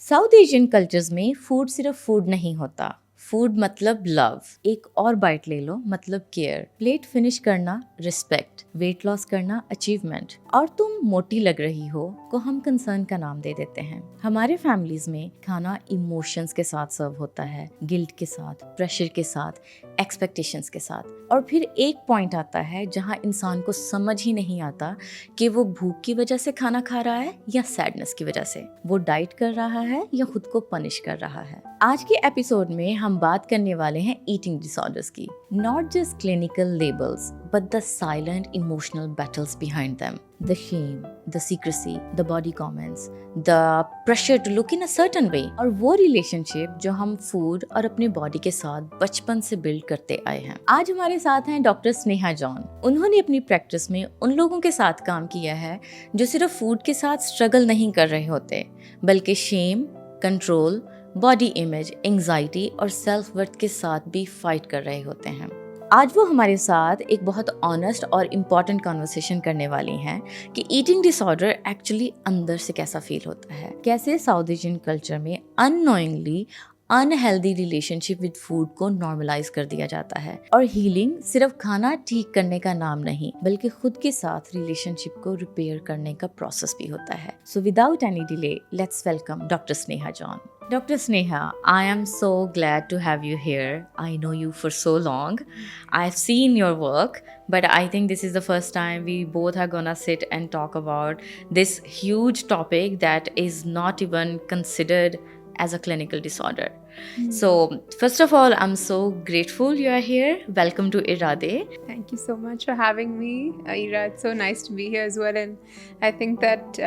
South Asian cultures में food सिर्फ food नहीं होता। फूड मतलब लव। एक और बाइट ले लो मतलब केयर। प्लेट फिनिश करना रिस्पेक्ट। वेट लॉस करना अचीवमेंट। और तुम मोटी लग रही हो को हम कंसर्न का नाम दे देते हैं। हमारे फैमिलीज में खाना इमोशंस के साथ सर्व होता है, गिल्ट के साथ, प्रेशर के साथ, एक्सपेक्टेशंस के साथ। और फिर एक पॉइंट आता है जहाँ इंसान को समझ ही नहीं आता कि वो भूख की वजह से खाना खा रहा है या सैडनेस की वजह से, वो डाइट कर रहा है या खुद को पनिश कर रहा है। आज के एपिसोड में हम बात करने वाले हैं ईटिंग डिसऑर्डर्स की। Not just clinical labels but the silent emotional battles behind them. The shame, the secrecy, the body comments, the pressure to look in a certain way, और वो रिलेशनशिप जो हम फूड और अपने बॉडी के साथ बचपन से बिल्ड करते आए हैं। आज हमारे साथ हैं डॉक्टर स्नेहा जॉन। उन्होंने अपनी प्रैक्टिस में उन लोगों के साथ काम किया है जो सिर्फ फूड के साथ स्ट्रगल नहीं कर रहे होते, बल्कि shame, control, body image, anxiety और सेल्फ वर्थ के साथ भी फाइट कर रहे होते हैं। आज वो हमारे साथ एक बहुत ऑनेस्ट और इम्पॉर्टेंट कॉन्वर्सेशन करने वाली हैं कि ईटिंग डिसऑर्डर एक्चुअली अंदर से कैसा फील होता है, कैसे साउथ एशियन कल्चर में unknowingly unhealthy relationship with food को नॉर्मलाइज कर दिया जाता है, और हीलिंग सिर्फ खाना ठीक करने का नाम नहीं बल्कि खुद के साथ रिलेशनशिप को रिपेयर करने का प्रोसेस भी होता है। So without any delay let's welcome doctor Sneha John. Dr. Sneha, I am so glad to have you here. I know you for so long. I've seen your work, but I think this is the first time we both are gonna sit and talk about this huge topic that is not even considered as a clinical disorder. So, first of all, I'm so grateful you are here. Welcome to Irade. Thank you so much for having me, Ira. It's so nice to be here as well, and I think that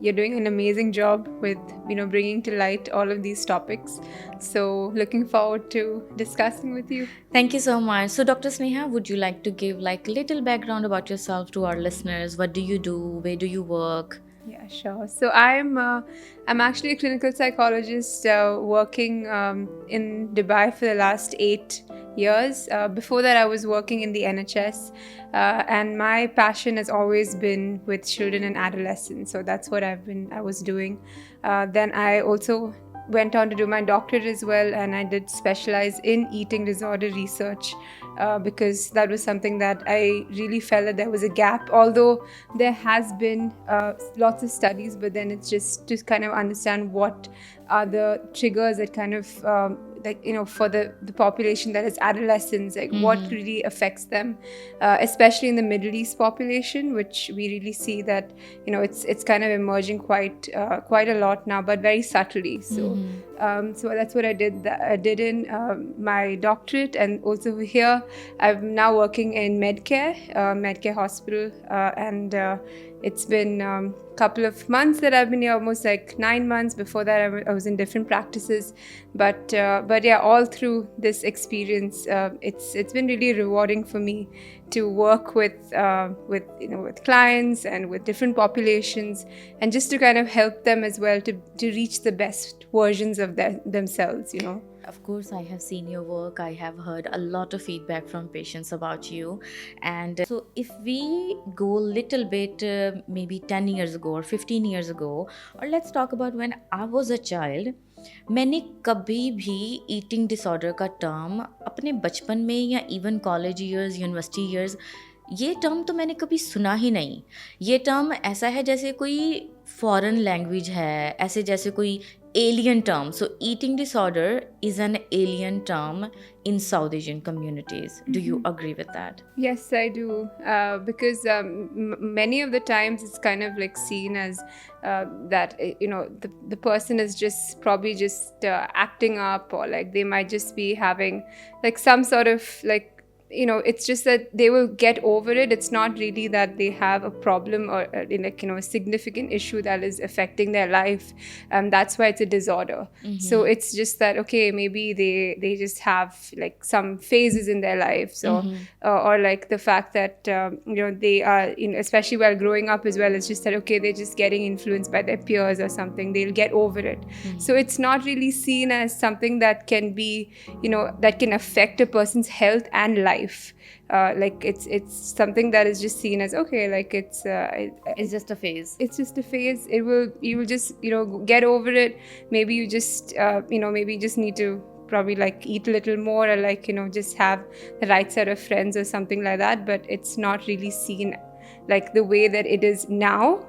you're doing an amazing job with bringing to light all of these topics. So, looking forward to discussing with you. Thank you so much. So, Dr. Sneha, would you like to give like a little background about yourself to our listeners? What do you do? Where do you work? Yeah, sure. So I'm actually a clinical psychologist working in Dubai for the last 8 years. Before that, I was working in the NHS, and my passion has always been with children and adolescents. So that's what I was doing. Then I also went on to do my doctorate as well, and I did specialize in eating disorder research because that was something that I really felt that there was a gap, although there has been lots of studies, but then it's just to kind of understand what are the triggers that kind of for the population that is adolescents, like what really affects them, especially in the Middle East population, which we really see that it's kind of emerging quite a lot now, but very subtly. So that's what I did. I did in my doctorate, and also here I'm now working in Medcare Hospital, and it's been couple of months that I've been here, almost like 9 months. Before that, I was in different practices, but yeah, all through this experience, it's been really rewarding for me to work with clients and with different populations, and just to kind of help them as well to reach the best versions of themselves. Of course, I have seen your work. I have heard a lot of feedback from patients about you. And so if we go a little bit, maybe 10 years ago or 15 years ago, or let's talk about when I was a child, मैंने कभी भी eating disorder का term अपने बचपन में या even college years, university years, ये term तो मैंने कभी सुना ही नहीं। ये टर्म ऐसा है जैसे कोई फॉरेन लैंग्वेज है, ऐसे जैसे कोई alien term. So eating disorder is an alien term in South Asian communities. Do you agree with that? Yes, I do. Because many of the times it's kind of like seen as that the person is just probably just acting up, or like they might just be having like some sort of like it's just that they will get over it. It's not really that they have a problem or a significant issue that is affecting their life. That's why it's a disorder. So it's just that, okay, maybe they just have like some phases in their life. So or like the fact that they are especially while growing up as well, it's just that, okay, they're just getting influenced by their peers or something. They'll get over it. So it's not really seen as something that can be that can affect a person's health and life. life. Like it's something that is just seen as okay, like It's just a phase. it's just a phase. You will just get over it. Maybe you just maybe you just need to probably like eat a little more, or like just have the right set of friends or something like that. But it's not really seen like the way that it is now.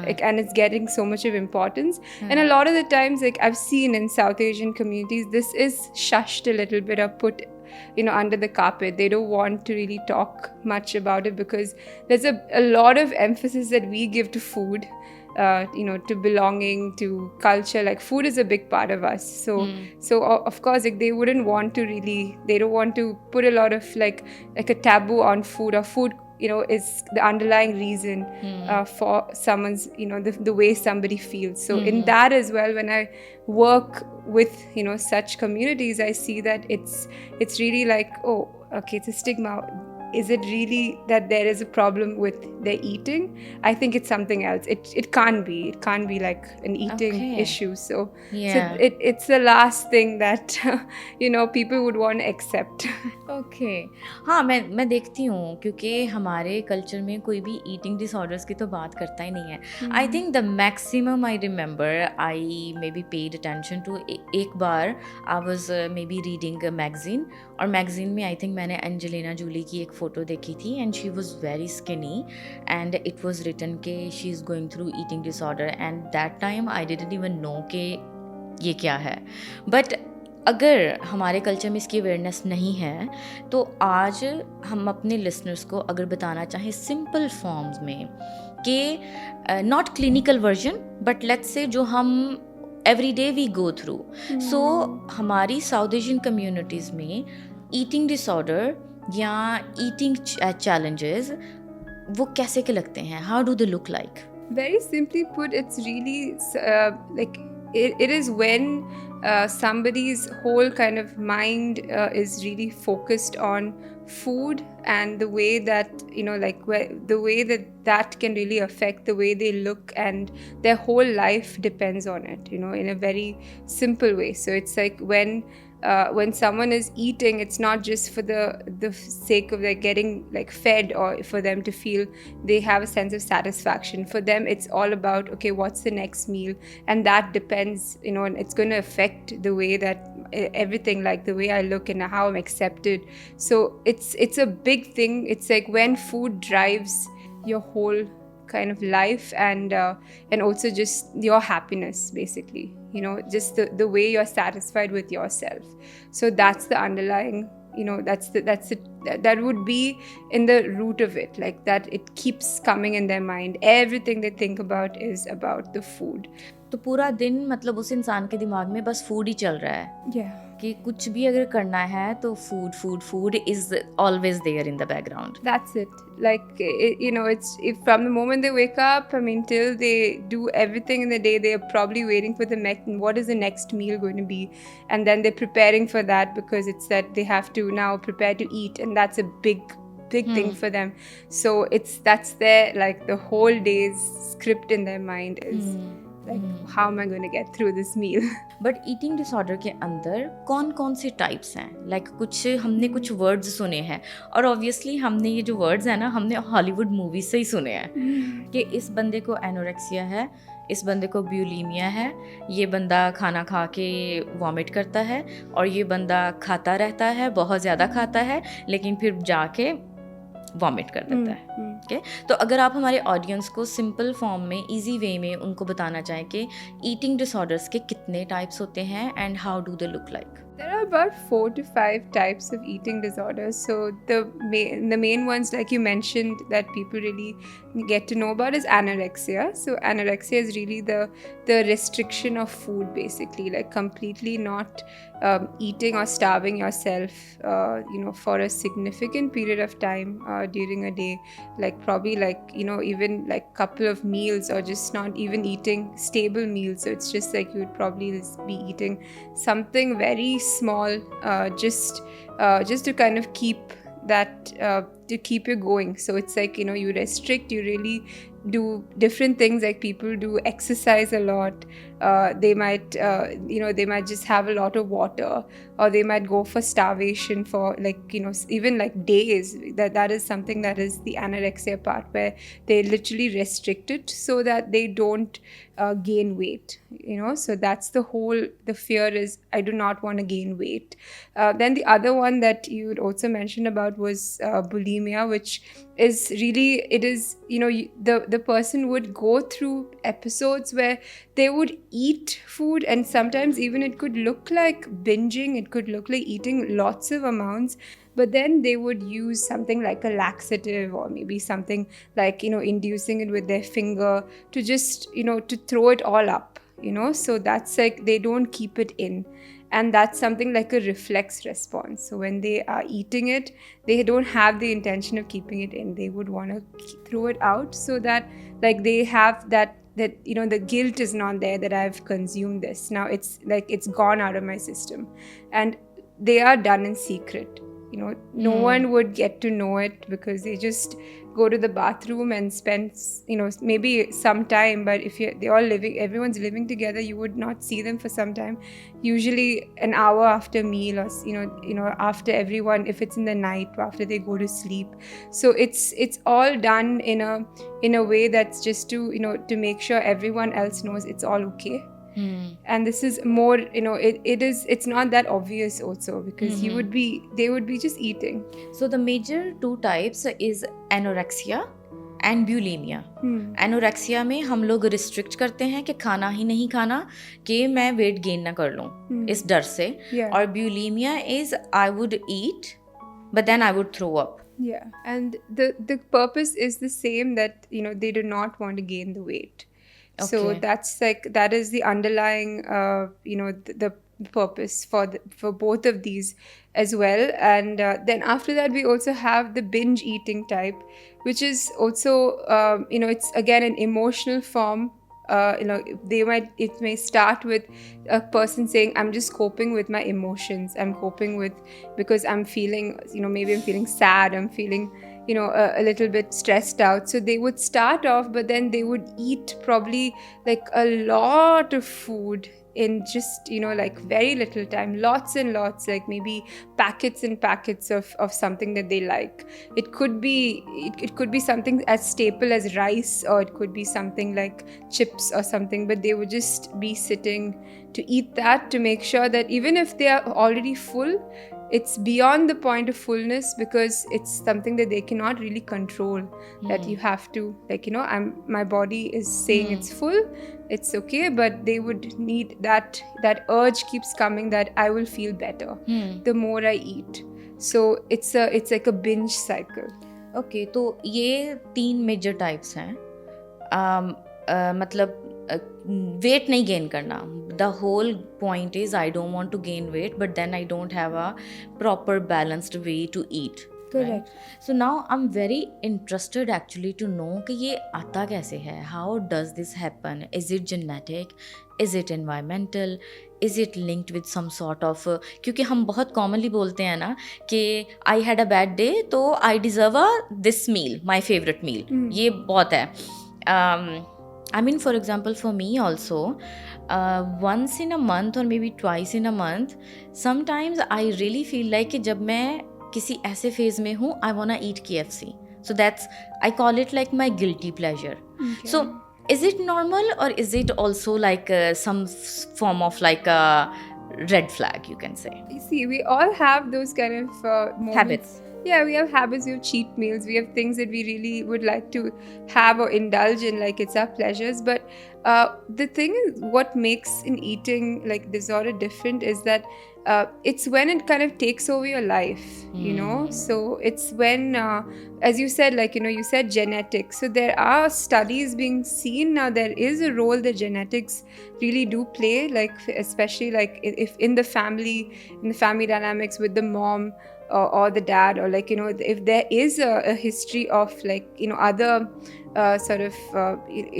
Like, and it's getting so much of importance. And a lot of the times, like I've seen in South Asian communities, this is shushed a little bit or put under the carpet. They don't want to really talk much about it because there's a lot of emphasis that we give to food, to belonging, to culture. Like food is a big part of us. So of course, like they don't want to put a lot of like a taboo on food, or food is the underlying reason for someone's the way somebody feels. So in that as well, when I work with such communities, I see that it's really like, oh, okay, it's a stigma. Is it really that there is a problem with their eating? I think it's something else. It can't be like an eating issue. So it's the last thing that people would want to accept. Okay हाँ, मैं देखती हूँ क्योंकि हमारे culture में कोई भी eating disorders की तो बात करता ही नहीं है. I think the maximum I remember I maybe paid attention to, एक बार I was maybe reading a magazine, और मैगजीन में आई थिंक मैंने एंजेलिना जूली की एक फ़ोटो देखी थी and she was very skinny and it was written के she is going through eating disorder, and that time I didn't even know कि ये क्या है. बट अगर हमारे कल्चर में इसकी अवेयरनेस नहीं है तो आज हम अपने लिसनर्स को अगर बताना चाहें सिंपल फॉर्म्स में कि not clinical version but let's say जो हम every day we go through, so हमारी साउथ एशियन कम्युनिटीज़ में ईटिंग डिसऑर्डर या ईटिंग चैलेंजेस वो कैसे के लगते हैं? How do they look like? Very simply put, it's really like it is when somebody's whole kind of mind is really focused on food and the way that the way that can really affect the way they look, and their whole life depends on it, in a very simple way. So it's like when someone is eating, it's not just for the sake of like getting like fed or for them to feel they have a sense of satisfaction. For them, it's all about, okay, what's the next meal? And that depends, and it's going to affect the way that everything, like the way I look and how I'm accepted. So it's a big thing. It's like when food drives your whole kind of life, and also just your happiness, basically, just the way you're satisfied with yourself. So that's the underlying, that would be in the root of it, like that it keeps coming in their mind. Everything they think about is about the food. तो पूरा दिन मतलब उस इंसान के दिमाग में बस फूड ही चल रहा है. Yeah. कि कुछ भी अगर करना है तो food is always there in the background. That's it. Like, it's if from the moment they wake up, I mean, till they do everything in the day, they're probably waiting for what is the next meal going to be, and then they're preparing for that because it's that they have to now prepare to eat, and that's a big thing for them. So that's their, like, the whole day's script in their mind is like, how am I going to get through this meal? But eating disorder के अंदर कौन कौन से types हैं? Like हमने कुछ words सुने हैं, और ऑब्वियसली हमने ये जो वर्ड्स हैं ना, हमने हॉलीवुड मूवीज से ही सुने हैं कि इस बंदे को एनोरेक्सिया है, इस बंदे को ब्यूलीमिया है, ये बंदा खाना खा के वॉमिट करता है, और ये बंदा खाता रहता है, बहुत ज़्यादा खाता है, लेकिन फिर जाके वॉमिट कर देता है. ओके, तो अगर आप हमारे ऑडियंस को सिंपल फॉर्म में, इजी वे में उनको बताना चाहें कि ईटिंग डिसऑर्डर्स के कितने टाइप्स होते हैं and how do they look like? There are about 4 to 5 types of eating disorders. So the main ones, like you mentioned, that people really get to know about is anorexia. So anorexia is really the restriction of food, basically, like completely not eating or starving yourself, for a significant period of time during a day, like probably like, even like couple of meals, or just not even eating stable meals. So it's just like you would probably be eating something very small, just to kind of keep that to keep you going. So it's like, you restrict, you really do different things, like people do exercise a lot. They might they might just have a lot of water, or they might go for starvation for even like days. That is something that is the anorexia part, where they literally restrict it so that they don't gain weight. So that's the fear is, I do not want to gain weight. Then the other one that you would also mention about was bulimia, which is really, it is, the person would go through episodes where they would eat food, and sometimes even it could look like binging, it could look like eating lots of amounts, but then they would use something like a laxative, or maybe something like inducing it with their finger to just to throw it all up. So that's like, they don't keep it in, and that's something like a reflex response. So when they are eating it, they don't have the intention of keeping it in, they would want to throw it out, so that like they have that the guilt is not there that I've consumed this. Now it's like it's gone out of my system, and they are done in secret. No one would get to know it, because they just go to the bathroom and spend maybe some time. But if everyone's living together, you would not see them for some time, usually an hour after meal, or after everyone, if it's in the night, after they go to sleep. So it's all done in a way that's just to to make sure everyone else knows it's all okay. And this is more, it's not that obvious also, because they would be just eating. So the major two types is anorexia and bulimia. Anorexia में हम लोग restrict करते हैं कि खाना ही नहीं खाना, कि मैं वेट गेन ना कर लूँ इस डर से. और bulimia is I would eat but then I would throw up. Yeah, and the purpose is the same, that they do not want to gain the weight. Okay. So that is the underlying the purpose for both of these as well. And then after that, we also have the binge eating type, which is also it's again an emotional form. It may start with a person saying, I'm just coping with my emotions, I'm coping with, because I'm feeling, maybe I'm feeling sad, I'm feeling a little bit stressed out. So they would start off, but then they would eat probably like a lot of food in just like very little time, lots and lots, like maybe packets and packets of something that they like. It could be something as staple as rice, or it could be something like chips or something, but they would just be sitting to eat that, to make sure that even if they are already full, it's beyond the point of fullness, because it's something that they cannot really control. That you have to, my body is saying it's full, it's okay, but they would need that urge keeps coming, that I will feel better the more I eat. So it's like a binge cycle. Okay, तो ये 3 major types हैं. मतलब wait नहीं gain करना. The whole point is I don't want to gain weight, but then I don't have a proper balanced way to eat. Correct. So now I'm very interested actually to know कि ये आता कैसे है. How does this happen? Is it genetic? Is it environmental? Is it linked with some sort of क्योंकि हम बहुत commonly बोलते हैं ना कि I had a bad day, तो I deserve this meal, my favorite meal. ये बहुत है. I mean, for example, for me also, once in a month or maybe twice in a month, sometimes I really feel like कि जब मैं किसी ऐसे phase में हूँ, I wanna eat KFC. So I call it like my guilty pleasure. Okay. So is it normal, or is it also like some form of like a red flag, you can say? You see, we all have those kind of moments. Habits. Yeah, we have habits, we have cheat meals, we have things that we really would like to have or indulge in, like it's our pleasures. But the thing is, what makes an eating like disorder different is that it's when it kind of takes over your life, So it's when, as you said, you said genetics. So there are studies being seen now. There is a role that genetics really do play, especially if in the family dynamics with the mom or the dad, or if there is a history of other sort of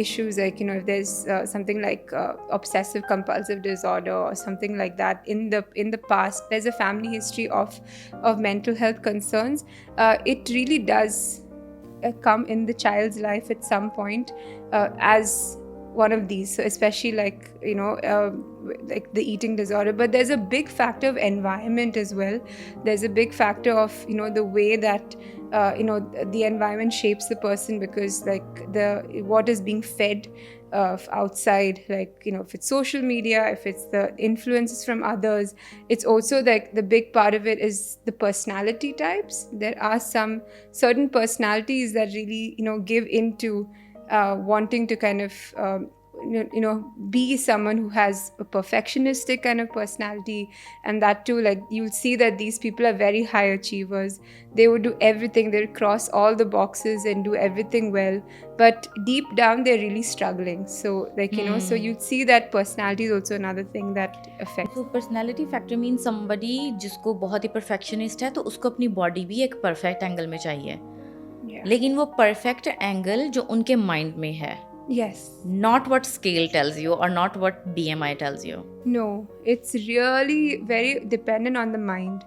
issues, if there's something like obsessive compulsive disorder or something like that in the past, there's a family history of mental health concerns. It really does come in the child's life at some point as one of these. So especially like like the eating disorder, but there's a big factor of environment as well. There's a big factor of the way that the environment shapes the person, because like what is being fed outside, like if it's social media, if it's the influences from others. It's also like the big part of it is the personality types. There are some certain personalities that really give into wanting to kind of be someone who has a perfectionistic kind of personality. And that too, like you'll see that these people are very high achievers. They would do everything, they would cross all the boxes and do everything well, but deep down they're really struggling. So like so you'd see that personality is also another thing that affects. So personality factor means somebody जिसको बहुत ही perfectionist है, तो उसको अपनी body भी एक perfect angle में चाहिए. लेकिन वो perfect angle जो उनके mind में है. Yes. Not what scale tells you or not what BMI tells you. No, it's really very dependent on the mind.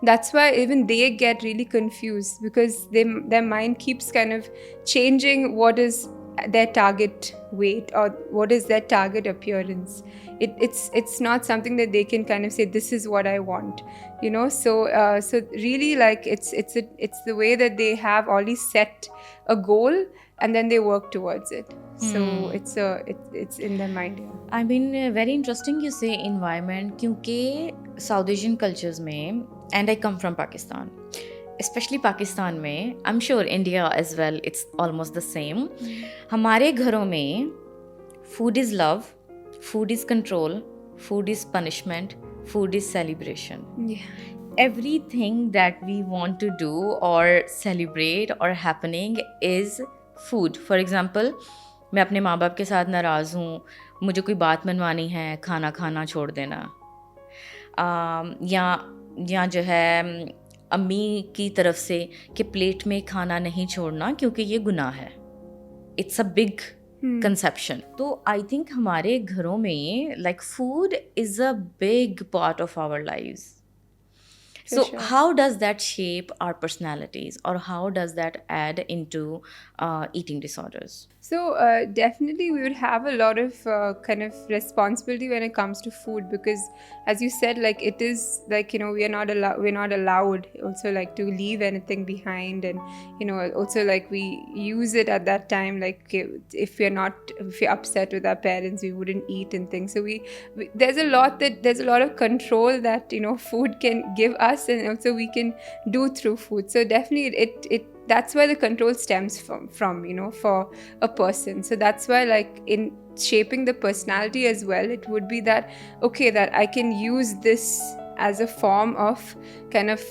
That's why even they get really confused, because their mind keeps kind of changing what is their target weight or what is their target appearance. It's not something that they can kind of say, this is what I want, so really like it's the way that they have already set a goal and then they work towards it. So it's in their mind. Yeah. I mean, very interesting you say environment, क्योंकि South Asian cultures में, and I come from Pakistan, especially Pakistan में, I'm sure India as well, it's almost the same. हमारे घरों में food is love, food is control, food is punishment, food is celebration. Yeah. Everything that we want to do or celebrate or happening is food. For example, मैं अपने माँ बाप के साथ नाराज़ हूँ, मुझे कोई बात मनवानी है, खाना खाना छोड़ देना, या जो है अम्मी की तरफ से कि प्लेट में खाना नहीं छोड़ना क्योंकि ये गुनाह है. It's a big conception. तो आई थिंक हमारे घरों में like food is a big part of our lives. So sure. How does that shape our personalities, or how does that add into eating disorders? So definitely we would have a lot of kind of responsibility when it comes to food, because as you said, like it is like we're not allowed also like to leave anything behind, and also like we use it at that time, like if we're upset with our parents, we wouldn't eat and things. So we there's a lot of control that food can give us, and also we can do through food. So definitely it that's where the control stems from for a person. So that's why like in shaping the personality as well, it would be that okay, that I can use this as a form of kind of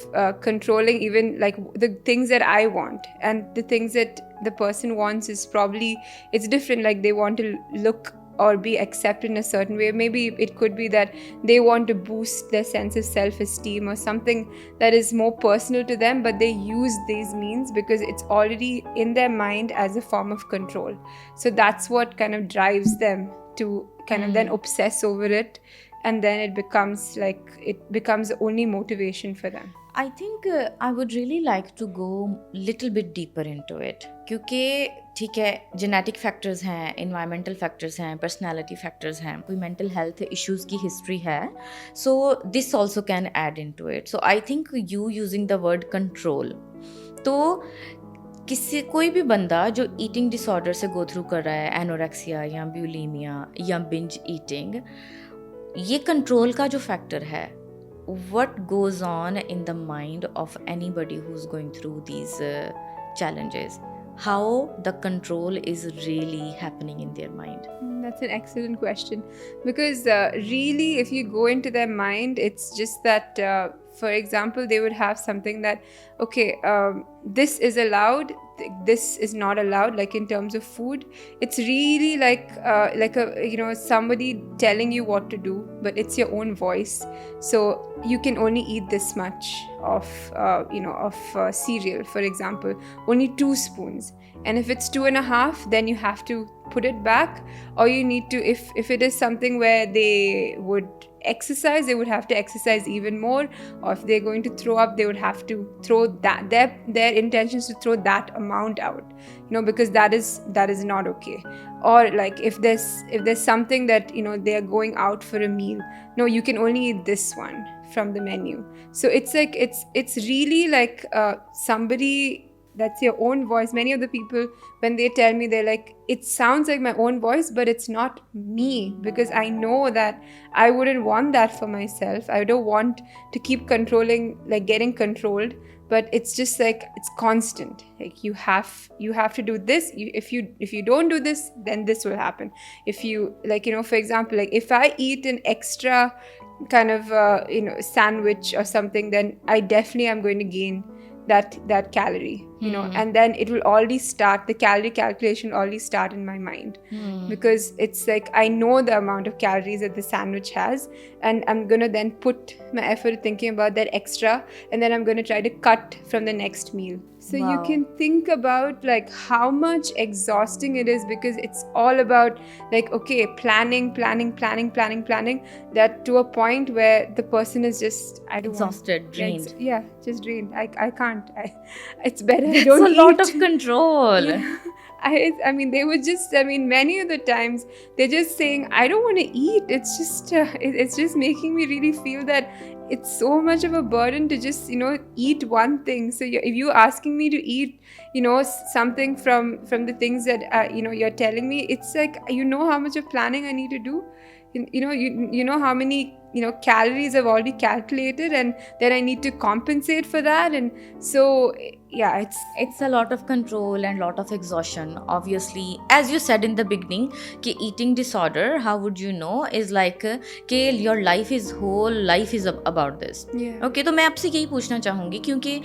controlling even like the things that I want, and the things that the person wants is probably it's different. Like they want to look or be accepted in a certain way. Maybe it could be that they want to boost their sense of self-esteem or something that is more personal to them, but they use these means because it's already in their mind as a form of control. So that's what kind of drives them to kind of then obsess over it, and then it becomes the only motivation for them. I think I would really like to go little bit deeper into it, क्योंकि ठीक है genetic factors हैं, environmental factors हैं, personality factors हैं, कोई mental health issues की history है, so this also can add into it. So I think you using the word control, तो कोई भी बंदा जो eating disorder से go through कर रहा है, anorexia या bulimia या binge eating, ये control का जो factor है, what goes on in the mind of anybody who's going through these challenges, how the control is really happening in their mind? That's an excellent question, because really if you go into their mind, it's just that for example, they would have something that okay, this is allowed, this is not allowed, like in terms of food. It's really like a somebody telling you what to do, but it's your own voice. So you can only eat this much of cereal, for example, only 2 spoons. and if it's 2.5, then you have to put it back. Or you need to, if it is something where they would exercise, they would have to exercise even more. Or if they're going to throw up, they would have to throw that, their intentions to throw that amount out, because that is not okay. Or like if there's something that they're going out for a meal, no, you can only eat this one from the menu. So it's like it's really like somebody, that's your own voice. Many of the people, when they tell me, they're like, it sounds like my own voice, but it's not me, because I know that I wouldn't want that for myself. I don't want to keep controlling, like getting controlled. But it's just like, it's constant. Like you have to do this. If you don't do this, then this will happen. If you, like, for example, like if I eat an extra kind of sandwich or something, then I definitely am going to gain that calorie, and then it will already start, the calorie calculation already start in my mind, because it's like I know the amount of calories that the sandwich has, and I'm gonna then put my effort thinking about that extra, and then I'm gonna try to cut from the next meal. So Wow. you can think about like how much exhausting it is, because it's all about like, okay, planning, that to a point where the person is just, I don't Exhausted, want, drained. just drained. I can't. It's better I That's don't a lot eat. of control. I mean, they would just, many of the times they're just saying, I don't want to eat. It's just, it's just making me really feel that it's so much of a burden to just, eat one thing. So if you're asking me to eat, something from the things that, you're telling me, it's like, how much of planning I need to do. You know how many calories I've already calculated, and then I need to compensate for that. And so yeah, It's a lot of control and lot of exhaustion. Obviously, as you said in the beginning, कि eating disorder, how would you know, is like कि your whole life is about this. Yeah. Okay, तो मैं आपसे यही पूछना चाहूँगी, क्योंकि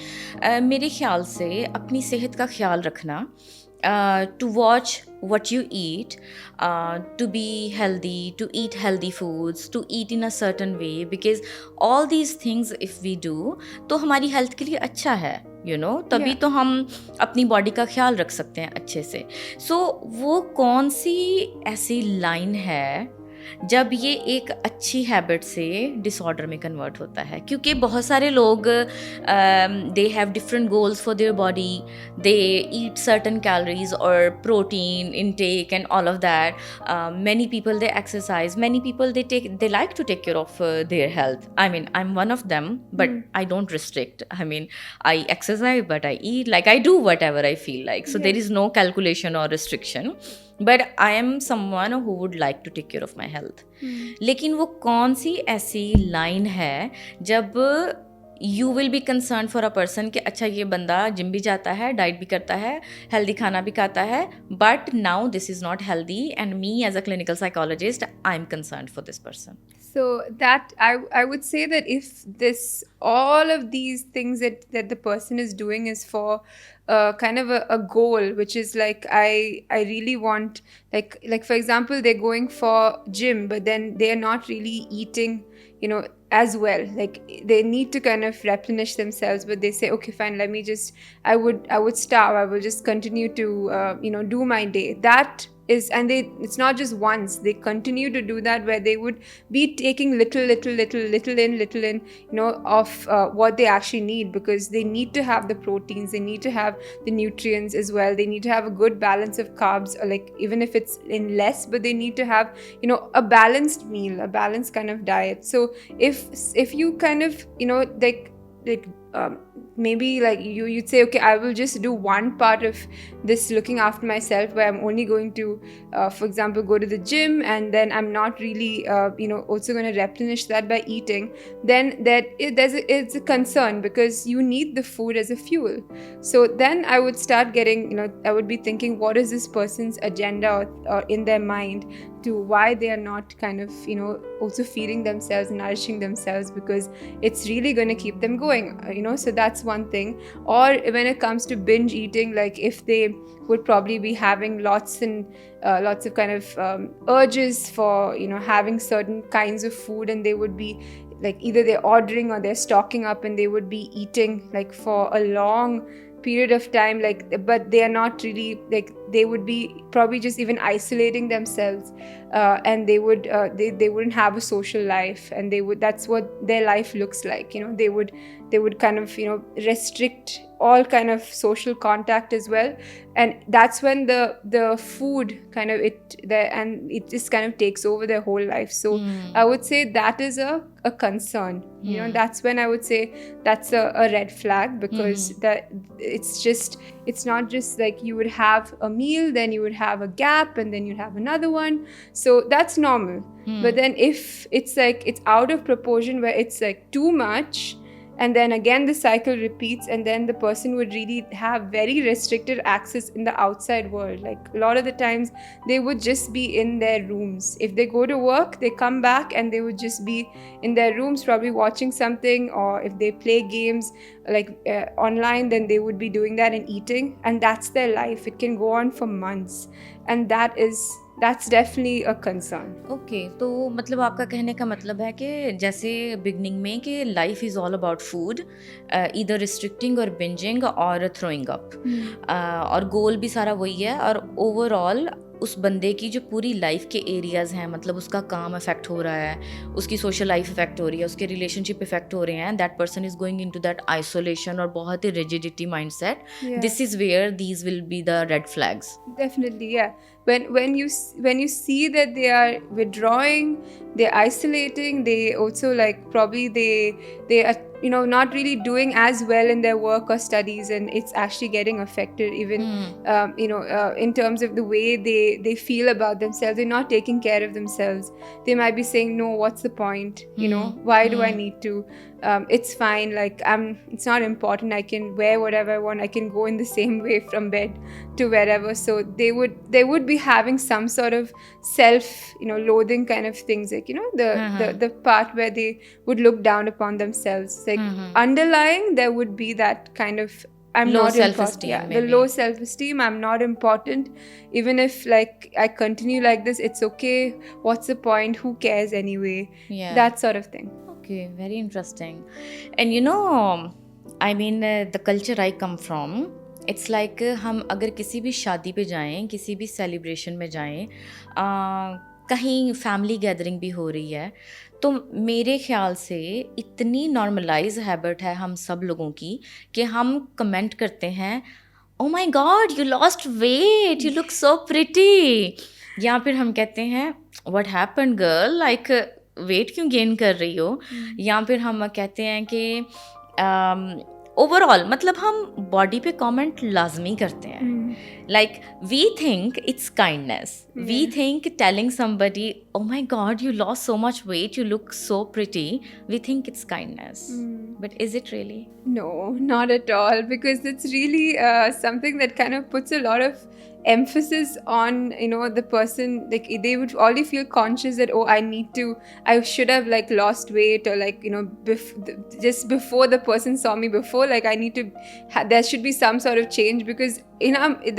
मेरे ख्याल से अपनी सेहत का ख्याल रखना, to watch what you eat, to be healthy, to eat healthy foods, to eat in a certain way, because all these things if we do, तो हमारी हेल्थ के लिए अच्छा है, तभी Yeah. तो हम अपनी बॉडी का ख्याल रख सकते हैं अच्छे से. सो वो कौन सी ऐसी लाइन है जब ये एक अच्छी हैबिट से डिसऑर्डर में कन्वर्ट होता है? क्योंकि बहुत सारे लोग they have different goals for their body, they eat certain calories और protein intake and all of that. Many people they exercise, many people they like to take care of their health. I mean, I'm one of them, but I don't restrict. I mean, I exercise, but I eat, like I do whatever I feel like. So there is no calculation or restriction. But I am someone who would like to take care of my health. लेकिन वो कौन सी ऐसी line है जब you will be concerned for a person कि अच्छा ये बंदा जिम भी जाता है, डाइट भी करता है, हेल्दी खाना भी खाता है, but now this is not healthy, and me as a clinical psychologist, I'm concerned for this person. So that I would say that if all of these things that the person is doing is for kind of a goal, which is like I really want, like for example, they're going for gym, but then they're not really eating as well, like they need to kind of replenish themselves, but they say, okay, fine, let me just, I would starve, I will just continue to do my day. That is, and it's not just once, they continue to do that, where they would be taking little in of what they actually need, because they need to have the proteins, they need to have the nutrients as well, they need to have a good balance of carbs, or like even if it's in less, but they need to have a balanced meal, a balanced kind of diet. So if you kind of maybe like you'd say, okay, I will just do one part of this looking after myself, where I'm only going to for example go to the gym, and then I'm not really also going to replenish that by eating. Then it's a concern, because you need the food as a fuel. So then I would start getting I would be thinking, what is this person's agenda or in their mind, to why they are not kind of also feeding themselves, nourishing themselves, because it's really going to keep them going. So that's one thing. Or when it comes to binge eating, like if they would probably be having lots of kind of urges for having certain kinds of food, and they would be like either they're ordering or they're stocking up, and they would be eating like for a long period of time, like, but they are not really, like, they would be probably just even isolating themselves, and they wouldn't have a social life, and that's what their life looks like. They would kind of restrict all kind of social contact as well, and that's when the food kind of it just kind of takes over their whole life. So I would say that is a concern. That's when I would say that's a red flag, because that it's not just like you would have a meal, then you would have a gap, and then you'd have another one. So that's normal. But then if it's like it's out of proportion, where it's like too much, and then again the cycle repeats, and then the person would really have very restricted access in the outside world. Like a lot of the times they would just be in their rooms. If they go to work, they come back and they would just be in their rooms, probably watching something, or if they play games like online, then they would be doing that and eating, and that's their life. It can go on for months, and that's definitely a concern. Okay तो मतलब आपका कहने का मतलब है कि जैसे beginning में कि life is all about food, either restricting और बिंजिंग और थ्रोइंग अप, और गोल भी सारा वही है, और ओवरऑल उस बंदे की जो पूरी लाइफ के एरियाज़ हैं, मतलब उसका काम इफेक्ट हो रहा है, उसकी सोशल लाइफ इफेक्ट हो रही है, उसके रिलेशनशिप इफेक्ट हो रहे हैं, that person is going into that isolation और बहुत ही rigidity mindset. This is where these will be the red flags. Definitely, yeah. When you see that they are withdrawing, they're isolating, they also like probably they are not really doing as well in their work or studies, and it's actually getting affected even in terms of the way they feel about themselves. They're not taking care of themselves. They might be saying, no, what's the point, why do I need to, it's fine, like it's not important, I can wear whatever I want, I can go in the same way from bed to wherever. So they would be having some sort of self loathing kind of things, like the part where they would look down upon themselves, like underlying there would be that kind of I'm low not self-esteem, important. maybe. The low self-esteem, I'm not important, even if like I continue like this, it's okay, what's the point, who cares anyway, that sort of thing. Okay, very interesting. And I mean, the culture I come from, it's like हम अगर किसी भी शादी पे जाएं, किसी भी celebration में जाएं, कहीं फैमिली गैदरिंग भी हो रही है, तो मेरे ख्याल से इतनी नॉर्मलाइज हैबिट है हम सब लोगों की कि हम कमेंट करते हैं, oh my god you lost weight, you look so pretty, या फिर हम कहते हैं what happened girl, like weight क्यों गेन कर रही हो, या फिर हम कहते हैं कि ओवरऑल मतलब हम बॉडी पे कमेंट लाजमी करते हैं. Like we think it's kindness, we think telling somebody oh my god you lost so much weight, you look so pretty, we think it's kindness, but is it really? No, not at all, because it's really something that kind of puts a lot of emphasis on the person. Like they would already feel conscious that, oh, I should have like lost weight, or like just before the person saw me before, like I need to there should be some sort of change, because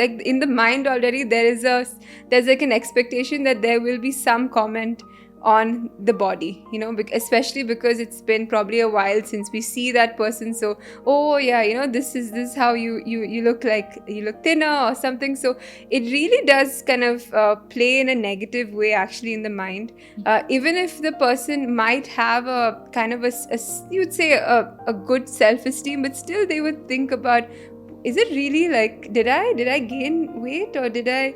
like in the mind already there's like an expectation that there will be some comment on the body, especially because it's been probably a while since we see that person. So, oh yeah, this is how you look, like you look thinner or something. So it really does kind of play in a negative way actually in the mind. Even if the person might have a kind of you'd say a good self-esteem, but still they would think about, is it really like did I gain weight, or did I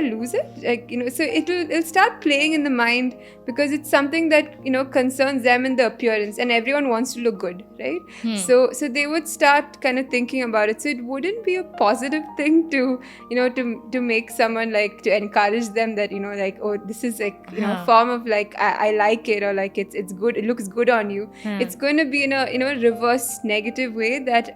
lose it, like so it'll start playing in the mind, because it's something that concerns them in the appearance, and everyone wants to look good, right? So they would start kind of thinking about it. So it wouldn't be a positive thing to to make someone, like to encourage them that like, oh, this is like form of like I like it, or like it's good, it looks good on you. It's going to be in a reverse negative way that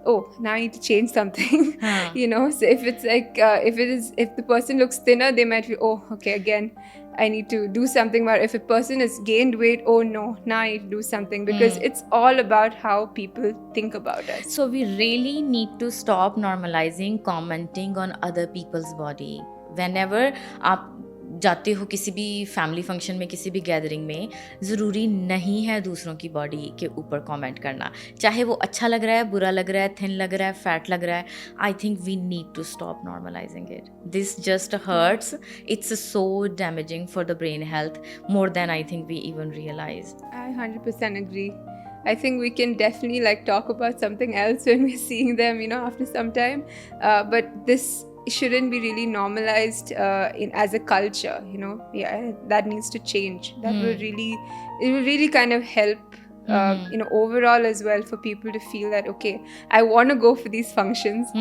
oh, now I need to change something. So if it's like if the person looks thinner, they might feel, oh, okay, again I need to do something. But if a person has gained weight, oh no, now I need to do something, because it's all about how people think about us. So we really need to stop normalizing commenting on other people's body. Whenever आप जाते हो किसी भी family function में, किसी भी gathering में, ज़रूरी नहीं है दूसरों की बॉडी के ऊपर कमेंट करना, चाहे वो अच्छा लग रहा है, बुरा लग रहा है, थिन लग रहा है, फैट लग रहा है. I think we need to stop normalising it. This just hurts. It's so damaging for the brain health more than I think we even realize. I 100% agree. I think we can definitely like talk about something else when we're seeing them, after some time. But this shouldn't be really normalized as a culture, Yeah, that needs to change. That it will really kind of help, overall as well, for people to feel that, okay, I want to go for these functions,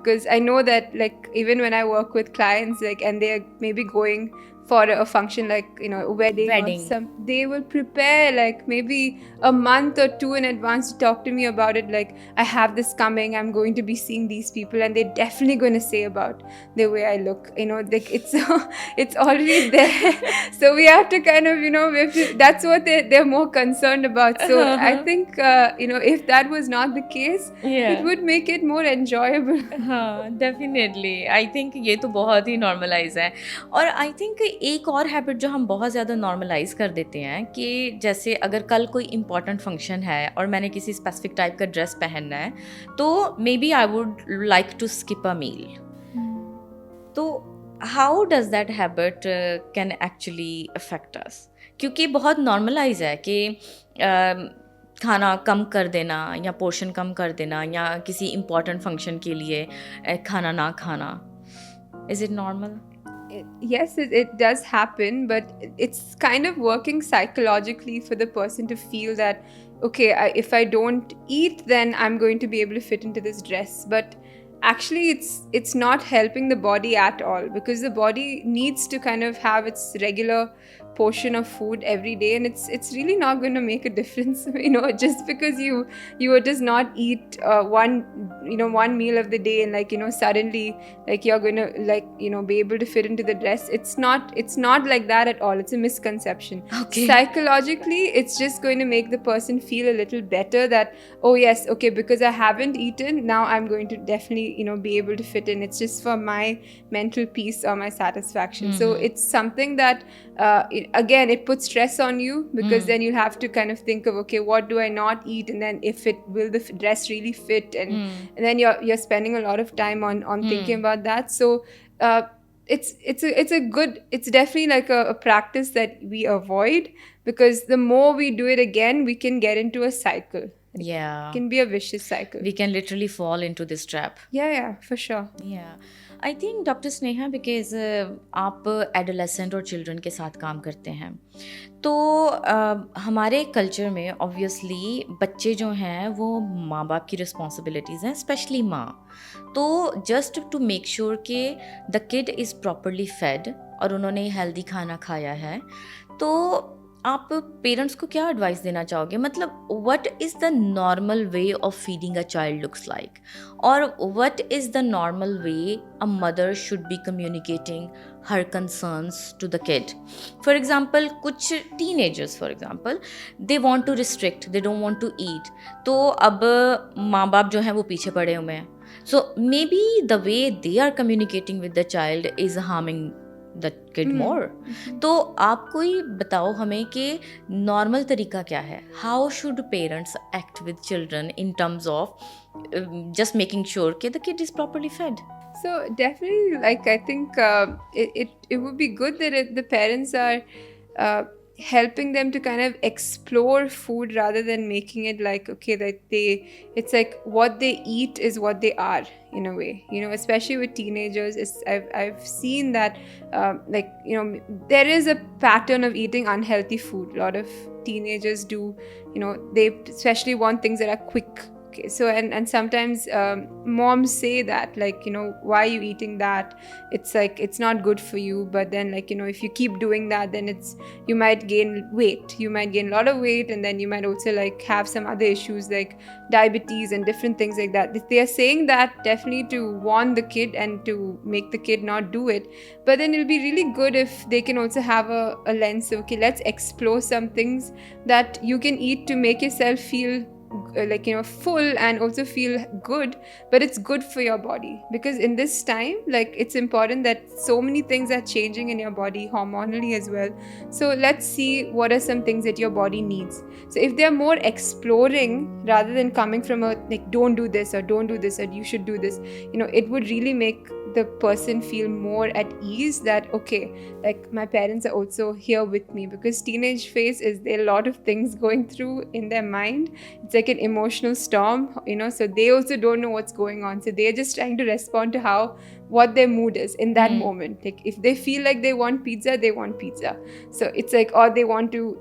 because I know that, like, even when I work with clients, like, and they're maybe going for a function like, wedding or they will prepare like maybe a month or two in advance to talk to me about it, like, I have this coming, I'm going to be seeing these people, and they're definitely going to say about the way I look, like, it's already there. So we have to kind of, that's what they're more concerned about. So I think if that was not the case, it would make it more enjoyable. हाँ, definitely. I think ये तो बहुत ही normalise है. और I think एक और habit जो हम बहुत ज़्यादा नॉर्मलाइज कर देते हैं कि जैसे अगर कल कोई इंपॉर्टेंट फंक्शन है और मैंने किसी स्पेसिफिक टाइप का ड्रेस पहनना है, तो maybe I would like to skip a meal. तो how does that habit can actually affect us? क्योंकि बहुत नॉर्मलाइज है कि खाना कम कर देना या पोर्शन कम कर देना या किसी इम्पॉर्टेंट फंक्शन के लिए खाना ना खाना. Is it normal? Yes, it does happen, but it's kind of working psychologically for the person to feel that, okay, if I don't eat, then I'm going to be able to fit into this dress. But actually it's not helping the body at all, because the body needs to kind of have its regular portion of food every day, and it's really not going to make a difference, just because you does not eat one meal of the day, and like, suddenly, like, you're going to, like, be able to fit into the dress. It's not like that at all. It's a misconception. Okay. Psychologically, it's just going to make the person feel a little better that, oh yes, okay, because I haven't eaten, now I'm going to definitely be able to fit in. It's just for my mental peace or my satisfaction. So it's something that again, it puts stress on you, because then you have to kind of think of, okay, what do I not eat, and then if it will the dress really fit, and then you're spending a lot of time on thinking about that. So it's definitely like a practice that we avoid, because the more we do it again, we can get into a cycle. Yeah, it can be a vicious cycle. We can literally fall into this trap. Yeah, for sure. Yeah, I think Dr. Sneha, because आप adolescent और children के साथ काम करते हैं, तो हमारे culture में ऑब्वियसली बच्चे जो हैं वो माँ बाप की रिस्पॉन्सिबिलिटीज़ हैं, स्पेशली माँ. तो जस्ट टू मेक श्योर कि the kid is properly fed और उन्होंने हेल्दी खाना खाया है, तो आप पेरेंट्स को क्या एडवाइस देना चाहोगे? मतलब what is the normal way of feeding a child looks like, और what is the normal way a mother should be communicating her concerns to the kid? For example, कुछ teenagers for example they want to restrict, they don't want to eat, तो अब माँ बाप जो हैं वो पीछे पड़े हुए हैं. So maybe the way they are communicating with the child is harming the kid more. तो आप कोई बताओ हमें कि नॉर्मल तरीका क्या है? How should parents act with children in terms of just making sure कि the kid is properly fed? So definitely, like, I think it would be good that the parents are helping them to kind of explore food, rather than making it like, okay, that it's like what they eat is what they are, in a way, especially with teenagers. I've seen that like, there is a pattern of eating unhealthy food. A lot of teenagers do, they especially want things that are quick. So and sometimes moms say that, like, why are you eating that? It's like, it's not good for you. But then, like, if you keep doing that, then you might gain weight. You might gain a lot of weight, and then you might also like have some other issues like diabetes and different things like that. They are saying that definitely to warn the kid and to make the kid not do it. But then it'll be really good if they can also have a lens of, okay, let's explore some things that you can eat to make yourself feel like, full and also feel good, but it's good for your body, because in this time, like, it's important that so many things are changing in your body hormonally as well. So let's see what are some things that your body needs. So if they're more exploring rather than coming from a like, don't do this or don't do this or you should do this, it would really make the person feel more at ease that, okay, like, my parents are also here with me, because teenage phase is there a lot of things going through in their mind. It's like an emotional storm, so they also don't know what's going on, so they're just trying to respond to what their mood is in that moment. Like, if they feel like they want pizza, they want pizza. So it's like, or they want to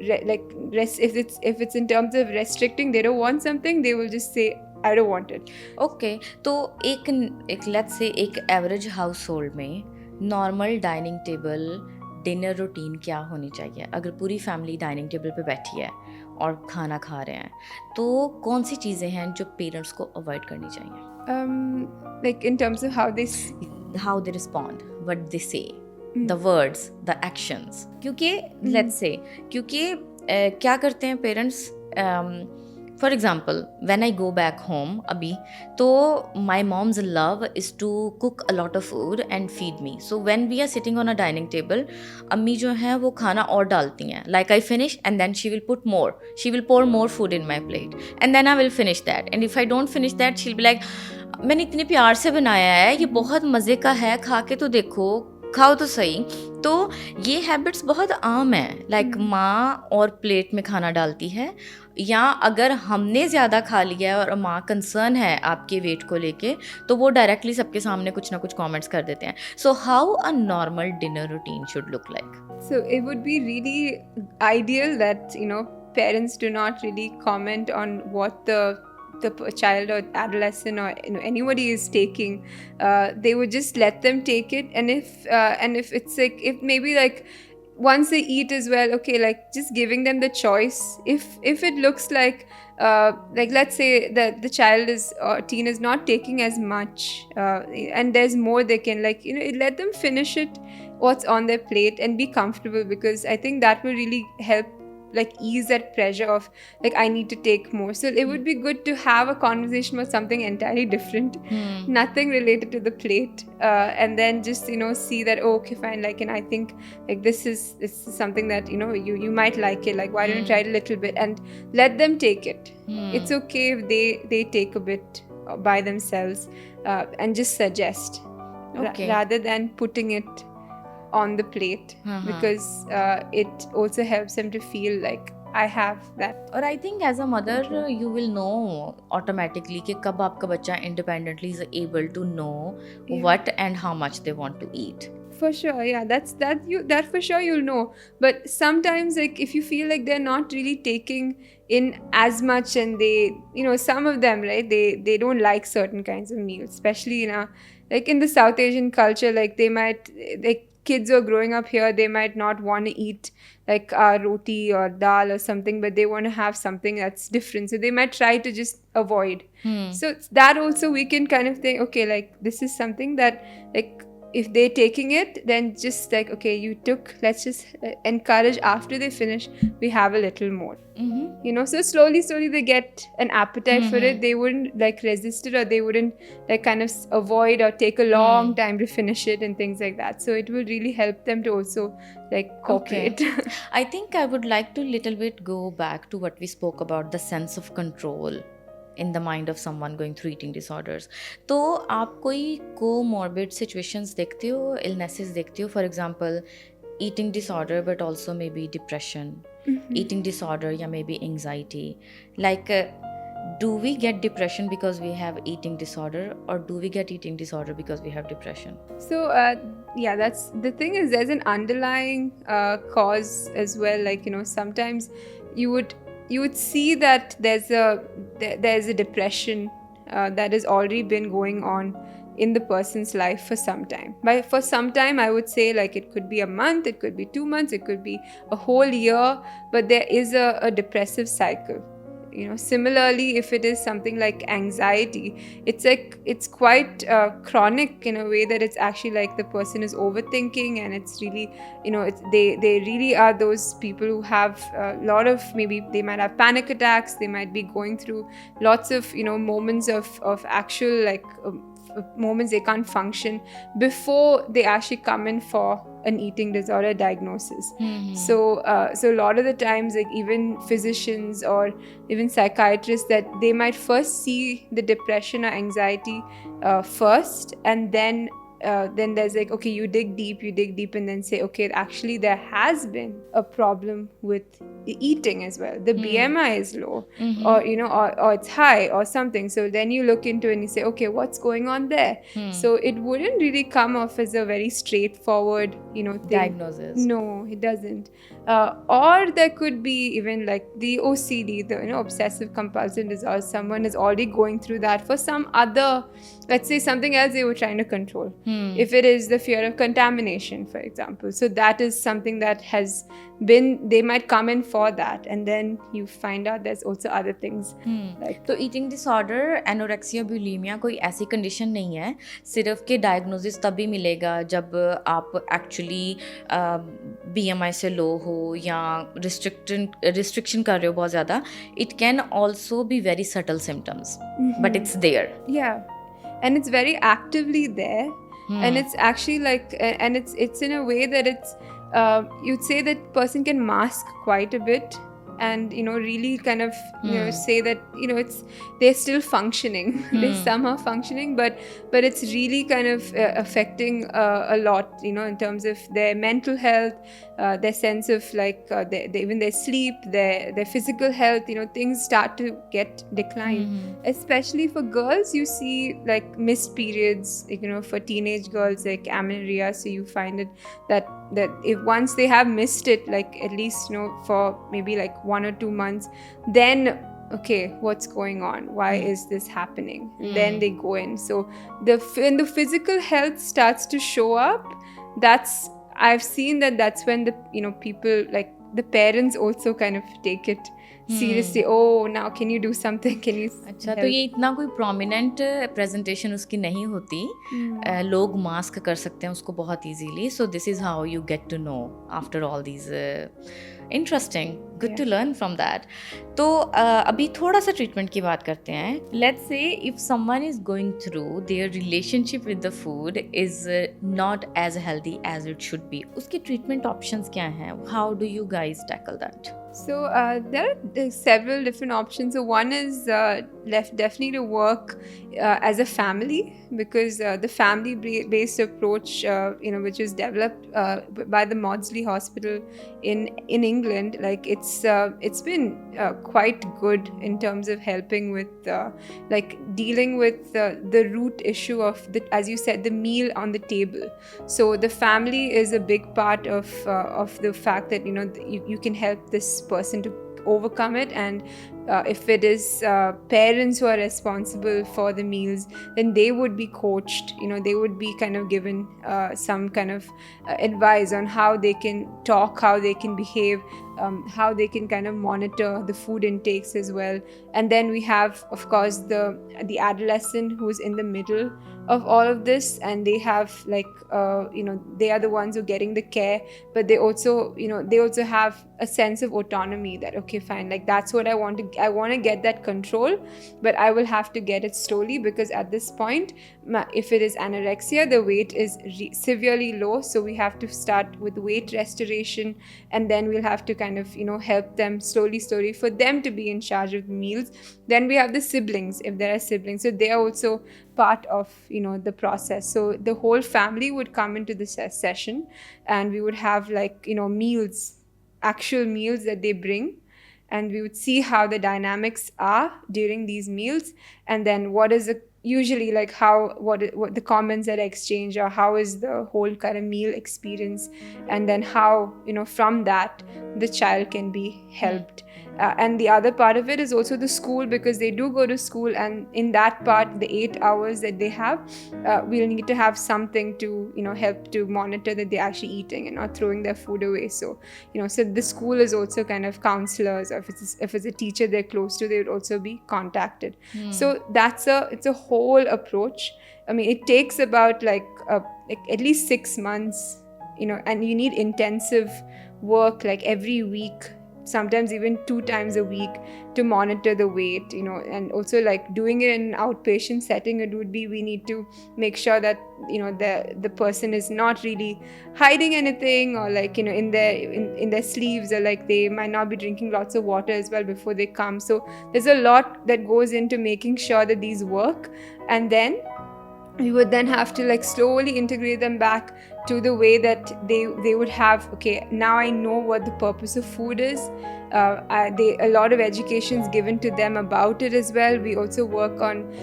rest. If it's in terms of restricting, they don't want something, they will just say, I don't want it. Okay तो एक let's say एक average house hold में normal dining table dinner routine क्या होनी चाहिए? अगर पूरी family dining table पे बैठी है और खाना खा रहे हैं, तो कौन सी चीज़ें हैं जो पेरेंट्स को अवॉइड करनी चाहिए? Like, in terms of how they How they respond, what they say, the words, the actions. क्योंकि let's say, क्योंकि क्या करते हैं parents? For example, when I go back home अभी, तो my mom's love is to cook a lot of food and feed me. So when we are sitting on a dining table, अम्मी जो हैं वो खाना और डालती हैं. Like I finish and then she will put more. She will pour more food in my plate and then I will finish that. And if I don't finish that, she'll be like, मैंने इतने प्यार से बनाया है, ये बहुत मज़े का है, खा के तो देखो, खाओ तो सही. तो ये हैबिट्स बहुत आम है. लाइक माँ और प्लेट में खाना डालती है, या अगर हमने ज़्यादा खा लिया है और माँ कंसर्न है आपके वेट को लेके, तो वो डायरेक्टली सबके सामने कुछ ना कुछ कमेंट्स कर देते हैं. So how a normal dinner routine should look like? So it would be really ideal that, parents do not really comment on what the child or adolescent or anybody is taking. They would just let them take it, and if it's like, if maybe like once they eat as well, okay, like just giving them the choice. If it looks like let's say that the child is or teen is not taking as much, and there's more they can, like, let them finish it, what's on their plate, and be comfortable, because I think that will really help, like, ease that pressure of, like, I need to take more. So it would be good to have a conversation about something entirely different, nothing related to the plate, and then just see that, oh, okay, fine, like, and I think, like, this is something that you might like it, like, why don't you try it a little bit, and let them take it. It's okay if they take a bit by themselves, and just suggest, rather than putting it on the plate, because it also helps them to feel like I have that. और I think as a mother you will know automatically कि कब आपका बच्चा independently is able to know what and how much they want to eat. For sure, yeah, that for sure you'll know. But sometimes, like, if you feel like they're not really taking in as much, and they, some of them, right, they don't like certain kinds of meals, especially like in the South Asian culture, like, they might, like, kids who are growing up here, they might not want to eat like roti or dal or something, but they want to have something that's different, so they might try to just avoid. So that also we can kind of think, okay, like, this is something that, like, if they're taking it, then just like, okay, let's just encourage, after they finish, we have a little more. So slowly they get an appetite for it. They wouldn't, like, resist it, or they wouldn't, like, kind of avoid or take a long time to finish it and things like that. So it will really help them to also, like, cooperate. Okay. I think I would like to little bit go back to what we spoke about, the sense of control in the mind of someone going through eating disorders. तो आप कोई comorbid situations देखते हो, illnesses देखते हो, for example eating disorder, but also maybe depression, eating disorder, या maybe anxiety, like do we get depression because we have eating disorder, or do we get eating disorder because we have depression? So yeah, that's the thing, is there's an underlying cause as well. Like, sometimes you would see that there's a depression that has already been going on in the person's life for some time. For some time, I would say, like, it could be a month, it could be 2 months, it could be a whole year, but there is a depressive cycle. similarly, if it is something like anxiety, it's quite chronic in a way that it's actually like the person is overthinking, and it's really, they really are those people who have a lot of, maybe they might have panic attacks, they might be going through lots of moments of actual moments they can't function before they actually come in for an eating disorder diagnosis. So a lot of the times, like even physicians or even psychiatrists, that they might first see the depression or anxiety first, and then there's like, okay, you dig deep and then say, okay, actually there has been a problem with the eating as well. The BMI is low, or or it's high or something. So then you look into it and you say, okay, what's going on there? So it wouldn't really come off as a very straightforward thing. Diagnosis. No, it doesn't. Or there could be even like the OCD, the obsessive compulsive disorder. Someone is already going through that for some other, let's say something else they were trying to control. If it is the fear of contamination, for example, so that is something that has been, they might come in for that, and then you find out there's also other things like. तो eating disorder, anorexia, bulimia कोई ऐसी condition नहीं है, सिर्फ के diagnosis तभी मिलेगा जब आप एक्चुअली BMI से लो हो या रिस्ट्रिक्शन कर रहे हो बहुत ज़्यादा. It can also be very subtle symptoms, but it's there. Yeah, and it's very actively there, and it's actually like, and it's in a way that it's you'd say that person can mask quite a bit, and really kind of say that it's, they're still functioning. They're somehow functioning, but it's really kind of affecting a lot, in terms of their mental health, their sense of like even their sleep, their physical health. Things start to get decline. Especially for girls, you see like missed periods, for teenage girls, like amenorrhea. So you find it that if once they have missed it, like at least for maybe like 1 or 2 months, then okay, what's going on? Why is this happening? Then they go in. So when the physical health starts to show up, I've seen that's when the people, like the parents, also kind of take it seriously. Oh, now can you do something? Can you अच्छा, तो ये इतना कोई prominent presentation उसकी नहीं होती. लोग mask कर सकते हैं उसको बहुत easily. So this is how you get to know after all these. Interesting, good to learn from that. तो अभी थोड़ा सा ट्रीटमेंट की बात करते हैं. Let's say if someone is going through their relationship with the food is not as healthy as it should be, उसके treatment options क्या हैं? How do you guys tackle that? So there are several different options. So one is definitely to work as a family, because the family-based approach, which was developed by the Maudsley Hospital in England, like it's been quite good in terms of helping with like dealing with the root issue of as you said, the meal on the table. So the family is a big part of the fact that you can help this person to overcome it. And if it is parents who are responsible for the meals, then they would be coached, they would be kind of given some kind of advice on how they can talk, how they can behave, how they can kind of monitor the food intakes as well. And then we have, of course, the adolescent who's in the middle of all of this, and they have like they are the ones who are getting the care, but they also have a sense of autonomy that, okay, fine, like that's what I want to get that control, but I will have to get it slowly, because at this point, if it is anorexia, the weight is severely low, so we have to start with weight restoration, and then we'll have to kind of help them slowly for them to be in charge of the meals. Then we have the siblings, if there are siblings, so they are also part of the process. So the whole family would come into the session, and we would have like meals, actual meals that they bring, and we would see how the dynamics are during these meals, and then what is usually like what the comments that are exchanged, or how is the whole kind of meal experience, and then how from that the child can be helped. And the other part of it is also the school, because they do go to school, and in that part, the 8 hours that they have, we'll need to have something to, help to monitor that they're actually eating and not throwing their food away. So, so the school is also kind of counselors, or if it's a teacher they're close to, they would also be contacted. So it's a whole approach. I mean, it takes about like at least 6 months, and you need intensive work like every week, sometimes even 2 times a week, to monitor the weight, and also like doing it in an outpatient setting. It would be, we need to make sure that the person is not really hiding anything, or like in their sleeves, or like they might not be drinking lots of water as well before they come. So there's a lot that goes into making sure that these work, and then we would then have to like slowly integrate them back to the way that they would have, okay, now I know what the purpose of food is. A lot of education is given to them about it as well. We also work on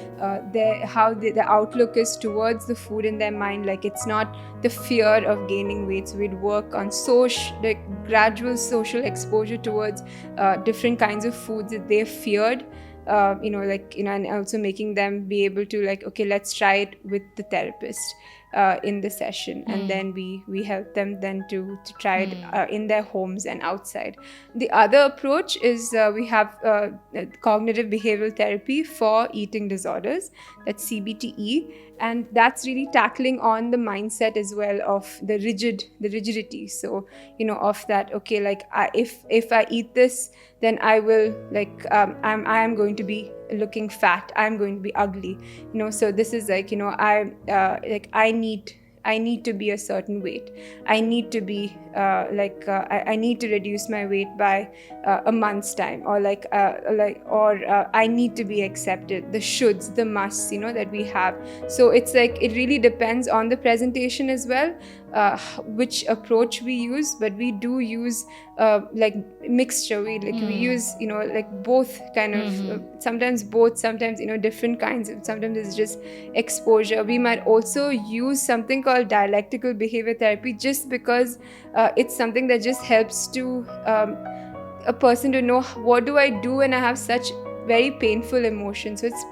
how the outlook is towards the food in their mind. Like, it's not the fear of gaining weight. So we'd work on gradual social exposure towards different kinds of foods that they feared. And also making them be able to like, okay, let's try it with the therapist in the session, and then we help them then to try it in their homes and outside. The other approach is we have cognitive behavioral therapy for eating disorders, that's CBTE, and that's really tackling on the mindset as well of the rigidity. So of that, okay, like if I eat this, then I will like I am going to be looking fat, I'm going to be ugly, so this is like I need to be a certain weight. I need to be I need to reduce my weight by a month's time, or I need to be accepted. The shoulds, the musts, that we have. So it's like it really depends on the presentation as well, which approach we use. But we do use like mixture. We use like both kind of sometimes different kinds. Sometimes it's just exposure. We might also use something called dialectical behavior therapy, just because it's something that just helps to a person to know, what do I do when I have such very painful emotions. So it's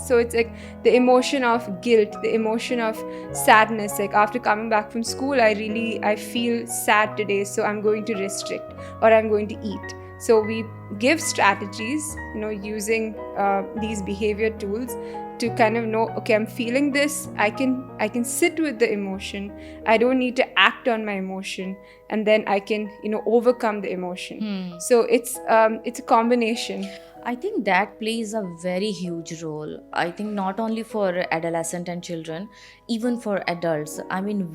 so it's like the emotion of guilt, the emotion of sadness. Like, after coming back from school, I feel sad today, so I'm going to restrict, or I'm going to eat. So we give strategies, using these behavior tools to kind of know, okay, I'm feeling this, I can sit with the emotion. I don't need to act on my emotion, and then I can overcome the emotion. So it's a combination. I think that plays a very huge role. I think not only for adolescent and children, even for adults. I mean,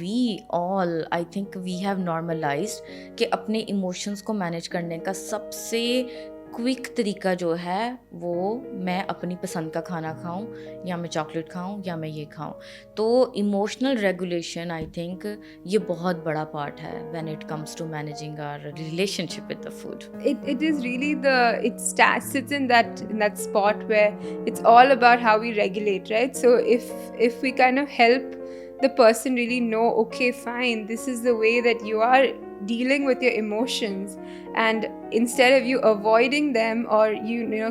I think we have normalized कि अपने emotions को manage करने का सबसे quick तरीका जो है वो मैं अपनी पसंद का खाना खाऊं, या मैं चॉकलेट खाऊं, या मैं ये खाऊं. तो इमोशनल रेगुलेशन, आई थिंक ये बहुत बड़ा पार्ट है when it comes to managing our relationship with the food. It is really it sits in that spot where it's all about how we regulate, right? So if we kind of help the person really know, okay, fine, this is the way that you are dealing with your emotions, and instead of you avoiding them, or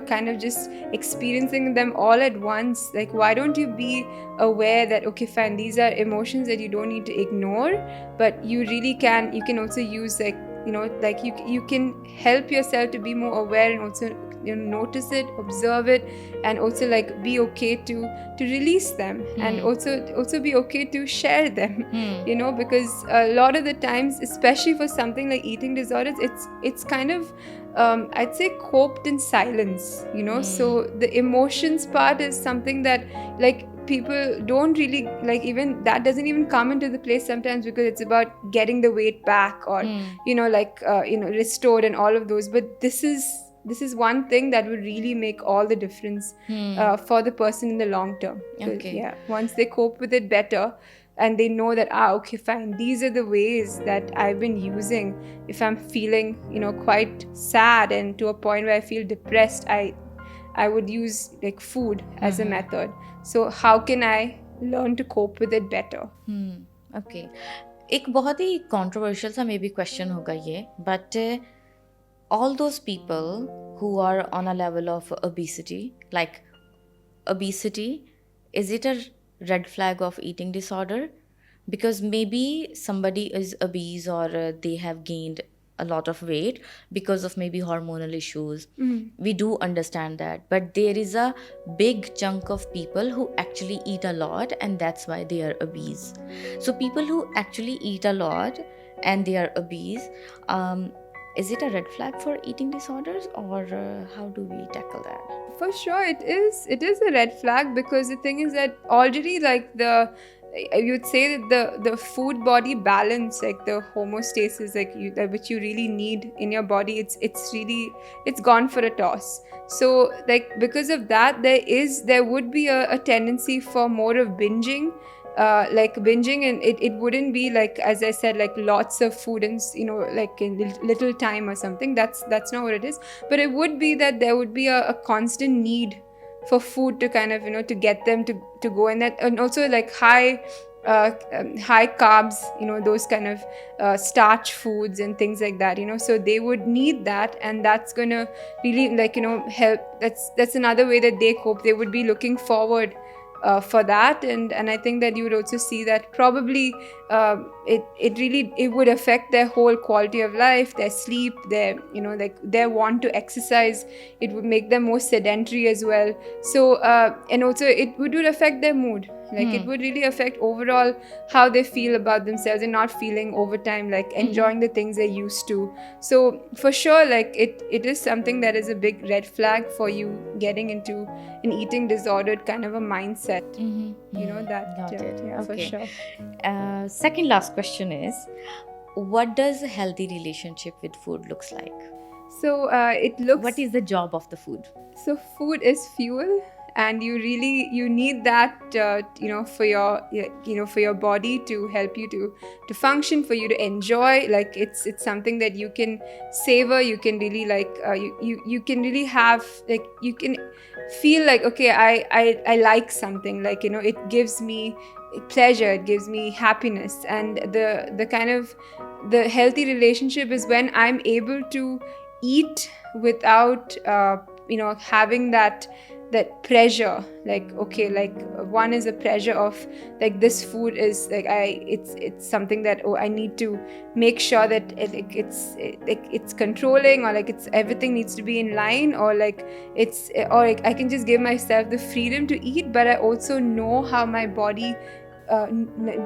kind of just experiencing them all at once, like, why don't you be aware that, okay, fine, these are emotions that you don't need to ignore, but you can also use you can help yourself to be more aware, and also notice it, observe it, and also like be okay to release them, and also be okay to share them. Because a lot of the times, especially for something like eating disorders, it's kind of I'd say coped in silence. So the emotions part is something that like people don't really like, even that doesn't even come into the place sometimes, because it's about getting the weight back, or restored, and all of those. But this is one thing that would really make all the difference for the person in the long term. Okay. Yeah, once they cope with it better, and they know that, okay, fine, these are the ways that I've been using. If I'm feeling quite sad, and to a point where I feel depressed, I would use like food as a method. So how can I learn to cope with it better? Okay. एक बहुत ही controversial सा maybe question होगा ये, but all those people who are on a level of obesity, like obesity, is it a red flag of eating disorder? Because maybe somebody is obese or they have gained a lot of weight because of maybe hormonal issues. We do understand that, but there is a big chunk of people who actually eat a lot and that's why they are obese. So people who actually eat a lot and they are obese, is it a red flag for eating disorders, or how do we tackle that? For sure, it is. It is a red flag, because the thing is that already, like, you'd say that the food body balance, like the homeostasis, like which you really need in your body, it's gone for a toss. So, like, because of that, there would be a tendency for more of binging. Like binging, and it wouldn't be like, as I said, like lots of food and like in little time or something. That's not what it is. But it would be that there would be a constant need for food to kind of to get them to go, and that, and also like high carbs, those kind of starch foods and things like that, so they would need that, and that's gonna really, like, help. That's another way that they cope. They would be looking forward for that, and I think that you would also see that probably it would affect their whole quality of life, their sleep, their like their want to exercise. It would make them more sedentary as well. So and also it would affect their mood. Like it would really affect overall how they feel about themselves, and not feeling over time like enjoying the things they used to. So for sure, like it is something that is a big red flag for you getting into an eating disordered kind of a mindset. That Got it. yeah, for Okay. sure. Second last question is, what does a healthy relationship with food looks like? So it looks. What is the job of the food? So food is fuel, and you need that for your body to help you to function, for you to enjoy. Like it's something that you can savor. You can really like you can really have, like, you can feel like, okay, I like something, like, it gives me pleasure, it gives me happiness. And the kind of the healthy relationship is when I'm able to eat without having that pressure. Like, okay, like one is a pressure of like, this food is like, it's something that, oh, I need to make sure that it's controlling, or like it's everything needs to be in line, or like or like I can just give myself the freedom to eat, but I also know how my body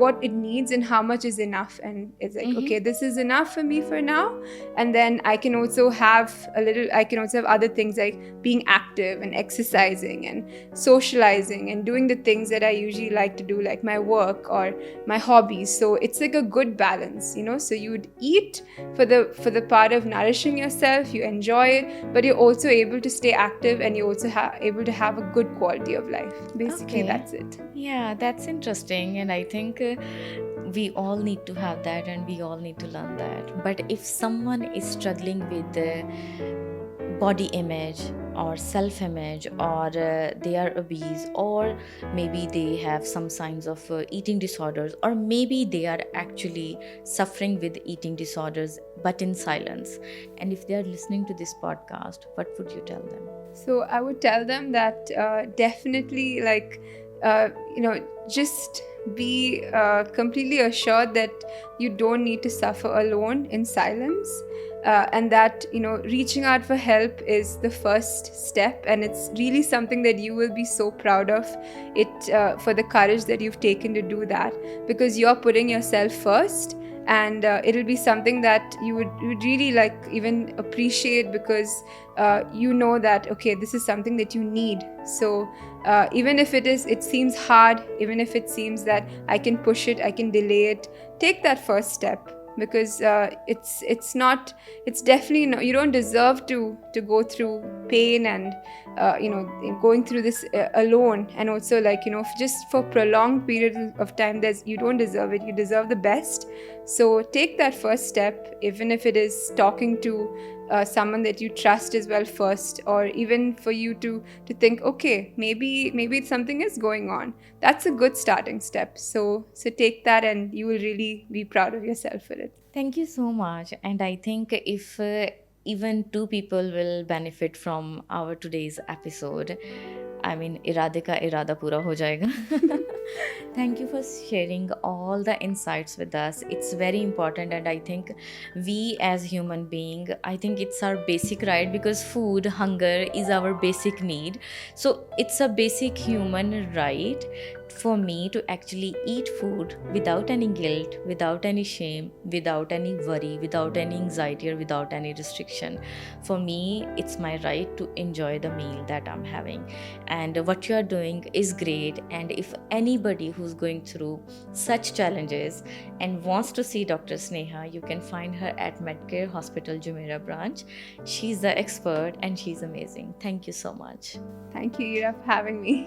what it needs and how much is enough. And it's like, okay, this is enough for me for now. And then I can also have other things, like being active and exercising and socializing and doing the things that I usually like to do, like my work or my hobbies. So it's like a good balance, so you would eat for the part of nourishing yourself, you enjoy it, but you're also able to stay active, and you're also able to have a good quality of life. Basically, Okay. that's it. Yeah, that's interesting, and I think we all need to have that, and we all need to learn that. But if someone is struggling with body image or self-image, or they are obese, or maybe they have some signs of eating disorders, or maybe they are actually suffering with eating disorders but in silence, and if they are listening to this podcast, what would you tell them? So I would tell them that definitely, like, just be completely assured that you don't need to suffer alone in silence. And that, reaching out for help is the first step, and it's really something that you will be so proud of it, for the courage that you've taken to do that, because you're putting yourself first. And it'll be something that you would really like even appreciate, because you know that, okay, this is something that you need. So even if it seems hard, even if it seems that I can push it, I can delay it, take that first step, because it's definitely no, you don't deserve to go through pain and going through this alone, and also, like, just for prolonged period of time. You don't deserve it. You deserve the best. So take that first step, even if it is talking to someone that you trust as well first, or even for you to think, okay, maybe something is going on. That's a good starting step. So take that, and you will really be proud of yourself for it. Thank you so much. And I think if even two people will benefit from our today's episode. I mean, इरादे का इरादा पूरा हो जाएगा. Thank you for sharing all the insights with us. It's very important, and I think we as human being, I think it's our basic right, because food, hunger is our basic need. So it's a basic human right for me to actually eat food without any guilt, without any shame, without any worry, without any anxiety, or without any restriction. For me, it's my right to enjoy the meal that I'm having. And what you are doing is great. And if anybody who's going through such challenges and wants to see Dr. Sneha, you can find her at Medcare Hospital Jumeirah branch. She's the expert and she's amazing. Thank you so much. Thank you, Ira, for having me.